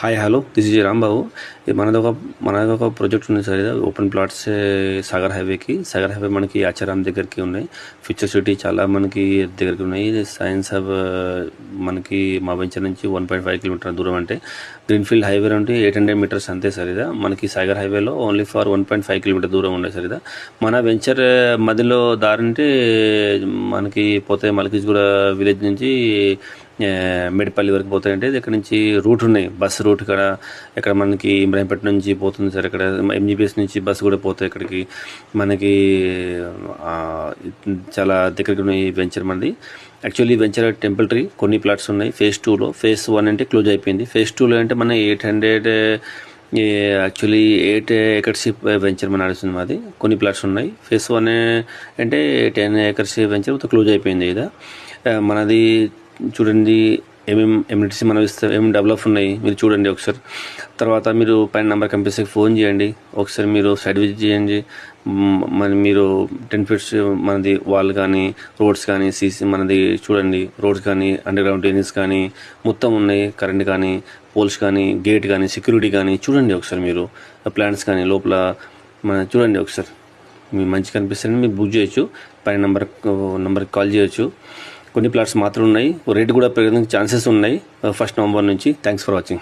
Hi hello this is Rambabu. ఇది మనదొక project ఉంది sir. ఇది ఓపెన్ ప్లాట్స్ సాగర్ హైవే మనకి ఆచారాం దగ్గరికి ఉన్నాయి. ఫ్యూచర్ సిటీ చాలా మనకి దగ్గరికి ఉన్నాయి. సైన్స్ హబ్ మనకి మా వెంచర్ నుంచి 1.5 కిలోమీటర్ దూరం. అంటే గ్రీన్ఫీల్డ్ హైవే నుండి 800 మీటర్స్ అంతే సార్. ఇది మనకి సాగర్ హైవేలో ఓన్లీ ఫర్ 1.5 కిలోమీటర్ దూరం ఉన్నాయి సార్. ఇది మన వెంచర్ మధ్యలో దారి అంటే మనకి పోతే మల్కీజ్గూడ విలేజ్ నుంచి మేడిపల్లి వరకు పోతాయంటే ఇక్కడ నుంచి రూట్ ఉన్నాయి. బస్సు రూట్ ఇక్కడ మనకి ఇబ్రాహీంపేట నుంచి పోతుంది సార్. ఇక్కడ ఎంజీబీఎస్ నుంచి బస్సు కూడా పోతాయి ఇక్కడికి. మనకి చాలా దగ్గరికి ఉన్నాయి వెంచర్ మనది. యాక్చువల్లీ వెంచర్ టెంపుల్ కొన్ని ప్లాట్స్ ఉన్నాయి. ఫేజ్ 2లో. ఫేజ్ 1 అంటే క్లోజ్ అయిపోయింది. ఫేజ్ 2లో అంటే మన 800 యాక్చువల్లీ 8 acres వెంచర్ మన నడుస్తుంది మాది. కొన్ని ప్లాట్స్ ఉన్నాయి. ఫేజ్ 1 అంటే 10 acres వెంచర్ క్లోజ్ అయిపోయింది. ఇది మనది చూడండి. ఏమేమి ఎమ్యూనిటీస్ మనం ఇస్తాం, ఏమేమి డెవలప్ ఉన్నాయి మీరు చూడండి ఒకసారి. తర్వాత మీరు పైన నెంబర్ కంపెనీస్కి ఫోన్ చేయండి. ఒకసారి మీరు సైడ్ విజిట్ చేయండి. మీరు 10 feet మనది వాల్ కానీ, రోడ్స్ కానీ, సీసీ మనది చూడండి. రోడ్స్ కానీ, అండర్ గ్రౌండ్ డ్రైనేజ్ కానీ మొత్తం ఉన్నాయి. కరెంట్ కానీ, పోల్స్ కానీ, గేట్ కానీ, సెక్యూరిటీ కానీ చూడండి ఒకసారి. మీరు ప్లాంట్స్ కానీ లోపల చూడండి ఒకసారి. మీకు మంచిగా కనిపిస్తుంది, మీరు బుక్ చేయొచ్చు. పైన నెంబర్కి కాల్ చేయొచ్చు. కొన్ని ప్లాట్స్ మాత్రం ఉన్నాయి. రేట్ కూడా పెరగడానికి ఛాన్సెస్ ఉన్నాయి 1 November నుంచి. Thanks for watching.